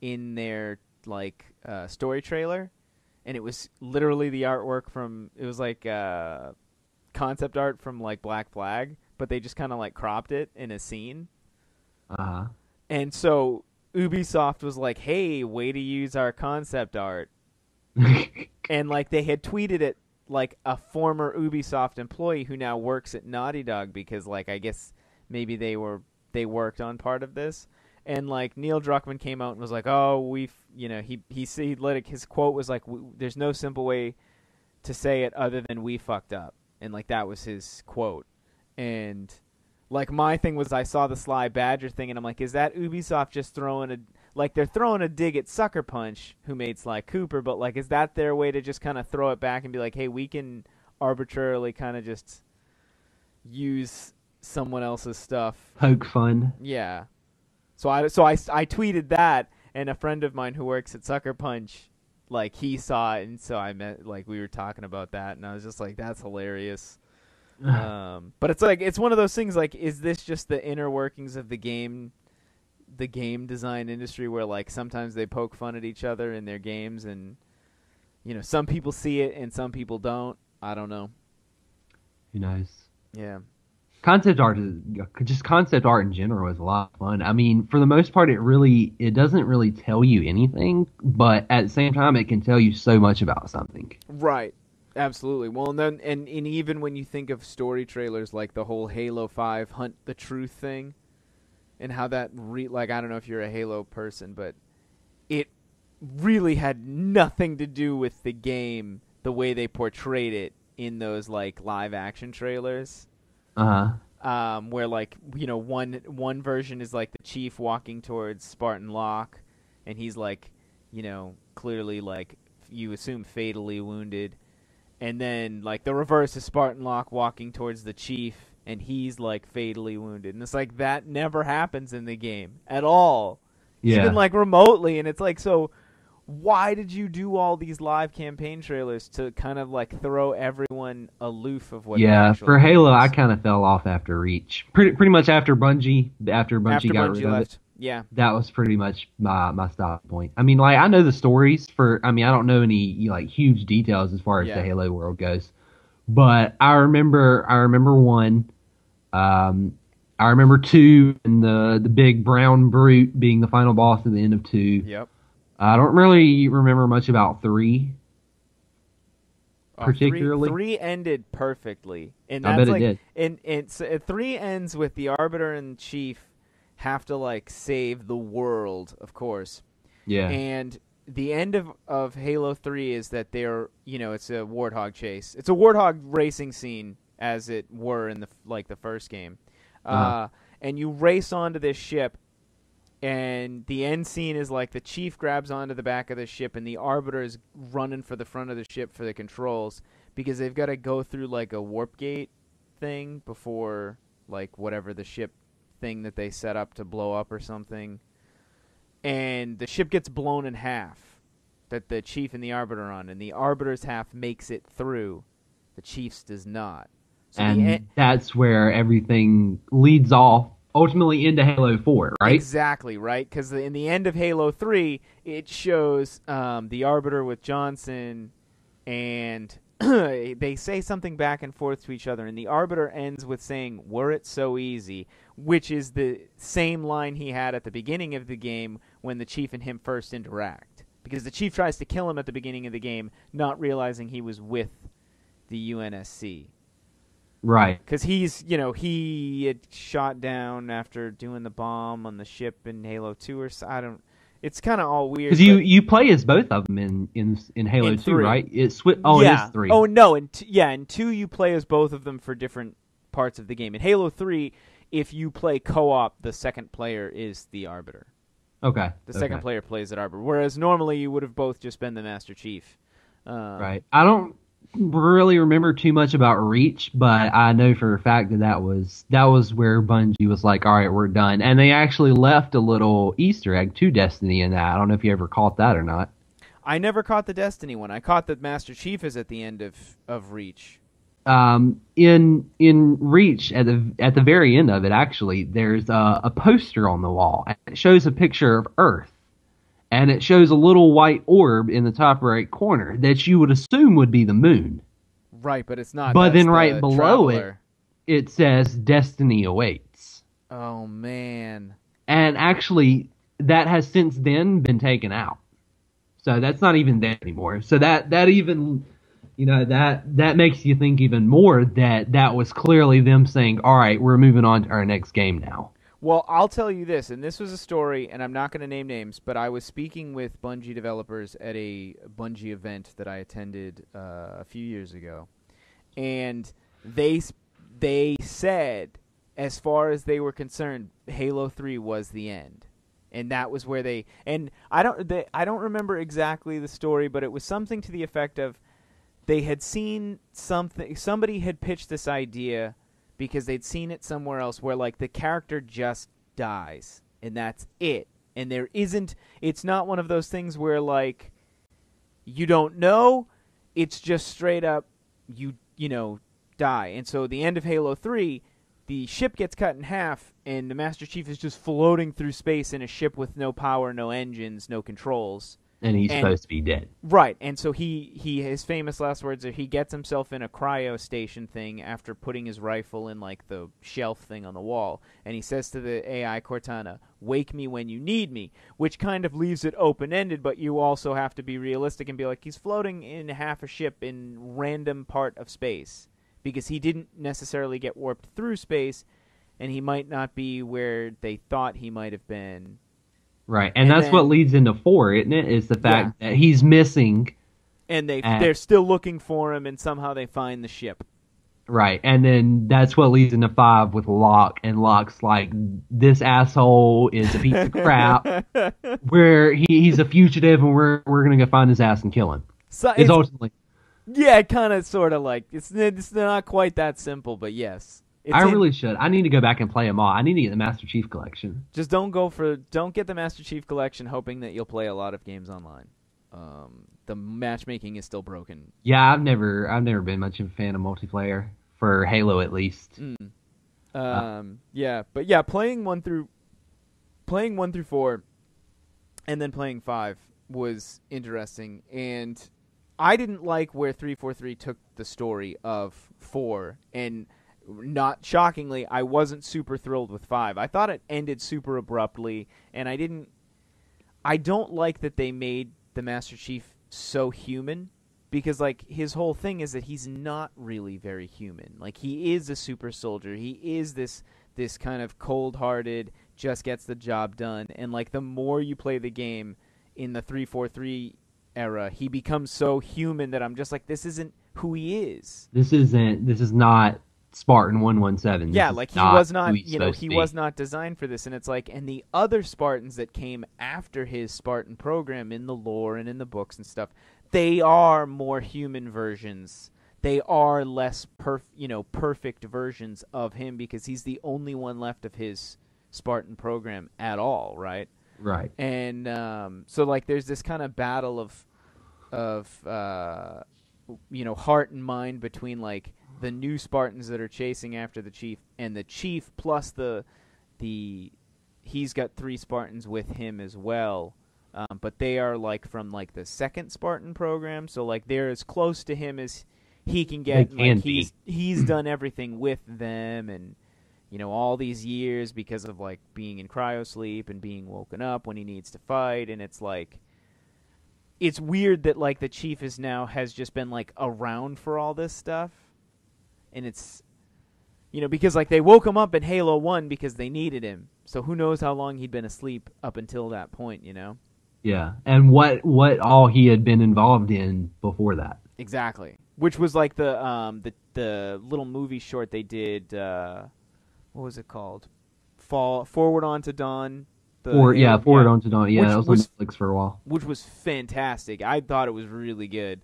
in their like story trailer, and it was literally the artwork from, it was like concept art from like Black Flag, but they just kind of like cropped it in a scene. And so Ubisoft was like, hey, way to use our concept art. And like they had tweeted it like a former Ubisoft employee who now works at Naughty Dog, because like I guess maybe they worked on part of this. And like Neil Druckmann came out and was like, oh, his quote was like, there's no simple way to say it other than we fucked up. And like that was his quote. And like my thing was, I saw the Sly Badger thing, and I'm like, is that Ubisoft just throwing they're throwing a dig at Sucker Punch, who made Sly Cooper, but like, is that their way to just kind of throw it back and be like, hey, we can arbitrarily kind of just use someone else's stuff, poke fun? Yeah. So I tweeted that, and a friend of mine who works at Sucker Punch, like he saw it, and so we were talking about that, and I was just like, that's hilarious. But it's like, it's one of those things, like, is this just the inner workings of the game design industry, where like sometimes they poke fun at each other in their games, and some people see it and some people don't. I don't know. Who knows? Yeah. Concept art in general is a lot of fun. I mean, for the most part, it doesn't really tell you anything, but at the same time, it can tell you so much about something. Right. Absolutely. Well, and even when you think of story trailers, like the whole Halo 5 Hunt the Truth thing, and how that I don't know if you're a Halo person, but it really had nothing to do with the game, the way they portrayed it in those like live action trailers. Where like, one version is like the Chief walking towards Spartan Locke, and he's like, clearly like you assume fatally wounded, and then like the reverse is Spartan Locke walking towards the Chief, and he's like fatally wounded, and it's like that never happens in the game at all, even like remotely, and it's like, so why did you do all these live campaign trailers to kind of like throw everyone aloof of what? Yeah, for Halo, I kind of fell off after Reach. Pretty much after Bungie got rid of it. Yeah, that was pretty much my stop point. I mean, like, I know the stories I don't know any like huge details as far as the Halo world goes, but I remember one. I remember 2 and the big brown brute being the final boss at the end of 2. Yep. I don't really remember much about 3, particularly. 3 ended perfectly, and I that's bet it did. And 3 ends with the Arbiter and Chief have to like save the world, of course. Yeah. And the end of Halo 3 is that they're, it's a warthog chase. It's a warthog racing scene, as it were in the first game. And you race onto this ship. And the end scene is like the Chief grabs onto the back of the ship, and the Arbiter is running for the front of the ship for the controls, because they've got to go through like a warp gate thing before like whatever the ship thing that they set up to blow up or something. And the ship gets blown in half that the Chief and the Arbiter are on, and the Arbiter's half makes it through. The Chief's does not. So and that's where everything leads off ultimately into Halo 4, right? Exactly, right? Because in the end of Halo 3, it shows the Arbiter with Johnson, and they say something back and forth to each other, and the Arbiter ends with saying, "Were it so easy," which is the same line he had at the beginning of the game when the Chief and him first interact. Because the Chief tries to kill him at the beginning of the game, not realizing he was with the UNSC. Right. Because he had shot down after doing the bomb on the ship in Halo 2 or so. I don't. It's kind of all weird. Because you play as both of them in Halo 2, 3. right? It is 3. Oh no, in 2 you play as both of them for different parts of the game. In Halo 3, if you play co-op, the second player is the Arbiter. Okay. The second player plays at Arbiter, whereas normally you would have both just been the Master Chief. Right. I don't really remember too much about Reach, but I know for a fact that was where Bungie was like, all right, we're done. And they actually left a little Easter egg to Destiny in that. I don't know if you ever caught that or not. I never caught the Destiny one. I caught that Master Chief is at the end of Reach. In Reach, at the very end of it, actually, there's a poster on the wall. It shows a picture of Earth. And it shows a little white orb in the top right corner that you would assume would be the moon. Right, but it's not. But then right below Traveler. it says Destiny awaits. Oh, man. And actually, that has since then been taken out. So that's not even there anymore. So that even, that makes you think even more that was clearly them saying, all right, we're moving on to our next game now. Well, I'll tell you this, and this was a story, and I'm not going to name names, but I was speaking with Bungie developers at a Bungie event that I attended a few years ago, and they said, as far as they were concerned, Halo 3 was the end, and that was where I don't remember exactly the story, but it was something to the effect of they had seen somebody had pitched this idea because they'd seen it somewhere else where, like, the character just dies, and that's it. And it's not one of those things where, like, you don't know, it's just straight up, you die. And so at the end of Halo 3, the ship gets cut in half, and the Master Chief is just floating through space in a ship with no power, no engines, no controls. And he's supposed to be dead. Right, and so his famous last words are he gets himself in a cryo station thing after putting his rifle in, like, the shelf thing on the wall. And he says to the AI Cortana, "Wake me when you need me," which kind of leaves it open-ended, but you also have to be realistic and be like, he's floating in half a ship in random part of space. Because he didn't necessarily get warped through space, and he might not be where they thought he might have been. Right, and that's what leads into 4, isn't it? Is the fact that he's missing. And they're still looking for him, and somehow they find the ship. Right, and then that's what leads into 5 with Locke, and Locke's like, this asshole is a piece of crap, where he's a fugitive, and we're going to go find his ass and kill him. So it's ultimately... Yeah, kind of, sort of like, it's not quite that simple, but yes. Really should. I need to go back and play them all. I need to get the Master Chief Collection. Just don't get the Master Chief Collection hoping that you'll play a lot of games online. The matchmaking is still broken. Yeah, I've never been much of a fan of multiplayer for Halo, at least. Yeah, but yeah, playing 1 through 4, and then playing 5 was interesting, and I didn't like where 343 took the story of 4, and not shockingly, I wasn't super thrilled with 5. I thought it ended super abruptly, and I don't like that they made the Master Chief so human, because, like, his whole thing is that he's not really very human. Like, he is a super soldier. He is this kind of cold-hearted, just gets the job done, and, like, the more you play the game in the 343 era, he becomes so human that I'm just like, this isn't who he is. This is not Spartan 117. Yeah, like, he was not, he was not designed for this. And it's like, and the other Spartans that came after his Spartan program in the lore and in the books and stuff, they are more human versions. They are less perfect versions of him, because he's the only one left of his Spartan program at all, right? Right. And so, like, there's this kind of battle of heart and mind between, like, the new Spartans that are chasing after the Chief, and the Chief plus the he's got 3 Spartans with him as well. But they are like from like the second Spartan program, so like they're as close to him as he can get. They can like be. he's done everything with them, and all these years because of like being in cryosleep and being woken up when he needs to fight, and it's like it's weird that like the chief has just been like around for all this stuff, and it's because like they woke him up in Halo 1 because they needed him, so who knows how long he'd been asleep up until that point. Yeah, and what all he had been involved in before that. Exactly. Which was like the little movie short they did. What was it called? Forward Onto Dawn. Forward Onto Dawn. Yeah, that was on Netflix for a while. Which was fantastic. I thought it was really good.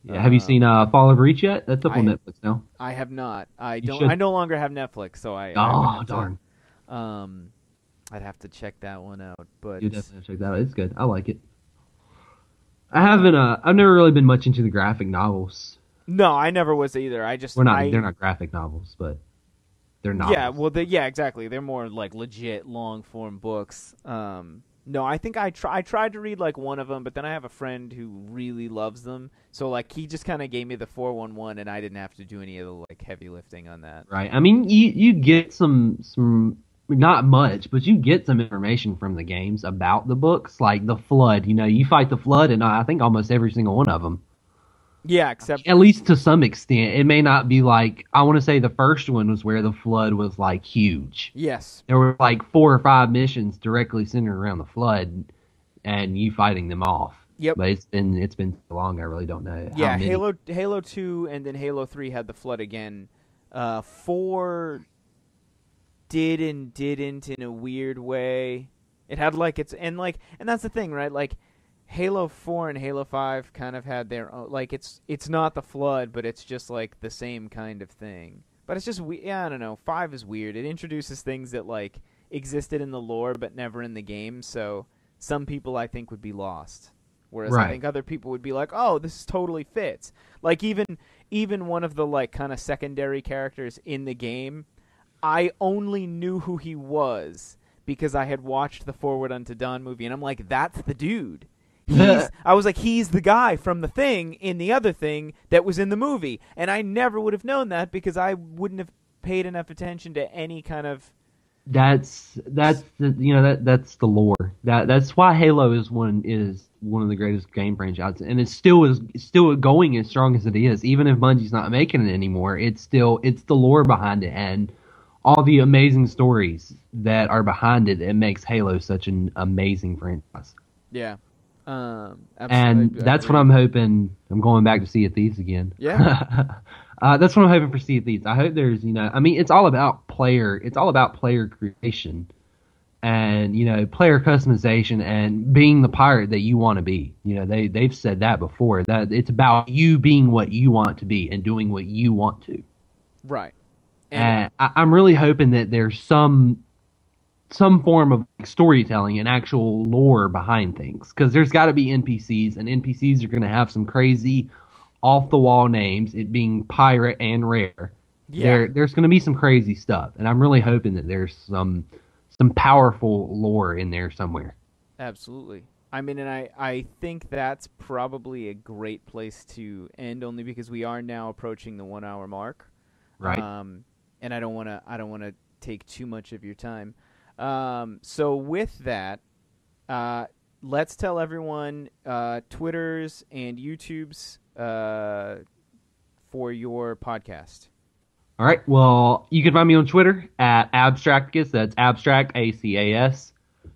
Yeah, have you seen Fall of Reach yet? That's up on Netflix now. I have not. I no longer have Netflix, so I. Oh, darn. I'd have to check that one out, but you definitely check that out. It's good. I like it. I haven't. I've never really been much into the graphic novels. No, I never was either. They're not graphic novels, but they're novels. Yeah, well, exactly. They're more like legit long form books. No, I think I tried to read like one of them, but then I have a friend who really loves them, so like he just kind of gave me the 411, and I didn't have to do any of the like heavy lifting on that. Right. I mean, you get some. Not much, but you get some information from the games about the books, like the Flood. You fight the Flood, and I think almost every single one of them. Yeah, except at least to some extent. It may not be like I want to say the first one was where the Flood was like huge. Yes, there were like 4 or 5 missions directly centered around the Flood, and you fighting them off. Yep. But it's been so long, I really don't know. Yeah, Halo 2 and then Halo 3 had the Flood again. 4. Didn't in a weird way. It had like and that's the thing, right? Like Halo 4 and Halo 5 kind of had their own, like it's not the Flood, but it's just like the same kind of thing. But it's just I don't know. 5 is weird. It introduces things that like existed in the lore but never in the game, so some people I think would be lost. Whereas I think other people would be like, "Oh, this totally fits." Like even one of the like kind of secondary characters in the game, I only knew who he was because I had watched the Forward Unto Dawn movie, and I'm like, that's the dude. I was like, he's the guy from the thing in the other thing that was in the movie, and I never would have known that because I wouldn't have paid enough attention to any kind of. That's the lore. That's why Halo is one of the greatest game franchises, and it's still going as strong as it is, even if Bungie's not making it anymore. It's the lore behind it, and all the amazing stories that are behind it, it makes Halo such an amazing franchise. Yeah. And that's what I'm hoping. I'm going back to Sea of Thieves again. Yeah. That's what I'm hoping for Sea of Thieves. I hope there's, it's all about player creation and, player customization and being the pirate that you want to be. They've said that before, that it's about you being what you want to be and doing what you want to. Right. And I'm really hoping that there's some form of storytelling and actual lore behind things, because there's got to be NPCs, and NPCs are going to have some crazy, off-the-wall names, it being pirate and rare. Yeah. There's going to be some crazy stuff, and I'm really hoping that there's some powerful lore in there somewhere. Absolutely. I mean, and I think that's probably a great place to end, only because we are now approaching the 1 hour mark. Right. And I don't want to take too much of your time. So with that, let's tell everyone Twitters and YouTubes for your podcast. All right. Well, you can find me on Twitter at Abstractacas. That's Abstract ACAS.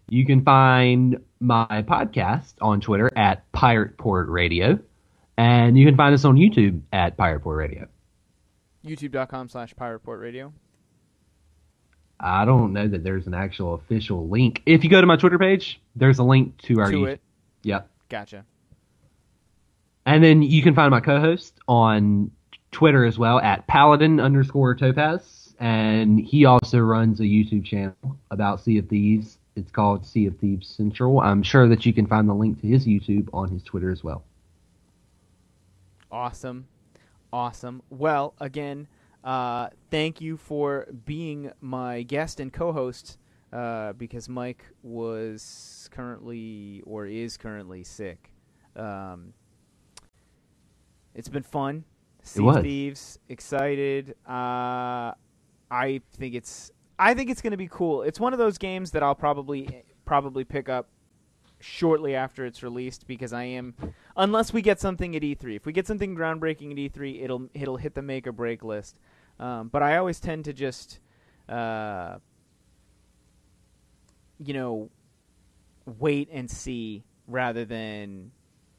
You can find my podcast on Twitter at Pirate Port Radio, and you can find us on YouTube at Pirate Port Radio. YouTube.com/PiratePortRadio. I don't know that there's an actual official link. If you go to my Twitter page, there's a link to our YouTube. Yep. Gotcha. And then you can find my co-host on Twitter as well at Paladin_Topaz. And he also runs a YouTube channel about Sea of Thieves. It's called Sea of Thieves Central. I'm sure that you can find the link to his YouTube on his Twitter as well. Awesome. Well, again, thank you for being my guest and co-host because Mike was currently or is currently sick. It's been fun. Sea of Thieves, excited. I think it's going to be cool. It's one of those games that I'll probably pick up shortly after it's released, because unless we get something at E3. If we get something groundbreaking at E3, it'll hit the make or break list. But I always tend to just wait and see rather than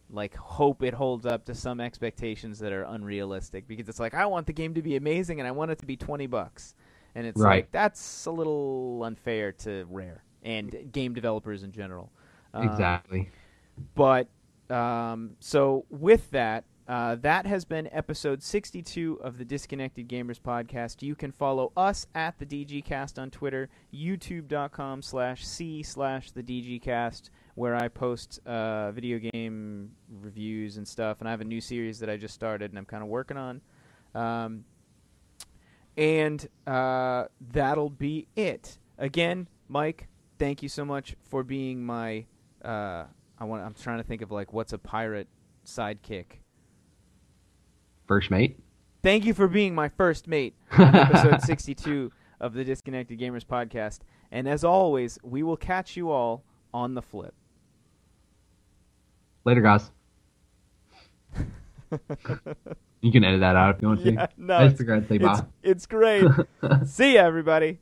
like hope it holds up to some expectations that are unrealistic, because it's like I want the game to be amazing and I want it to be $20, and it's like that's a little unfair to Rare and game developers in general. Exactly. But so with that, that has been episode 62 of the Disconnected Gamers podcast. You can follow us at the DGCast on Twitter, youtube.com/c/thedgcast, where I post video game reviews and stuff. And I have a new series that I just started and I'm kind of working on. And that'll be it. Again, Mike, thank you so much for being my... I'm trying to think of like what's a pirate sidekick. First mate. Thank you for being my first mate on episode 62 of the Disconnected Gamers podcast. And as always, we will catch you all on the flip. Later, guys. You can edit that out if you want to. No, Say bye. It's great. See ya, everybody.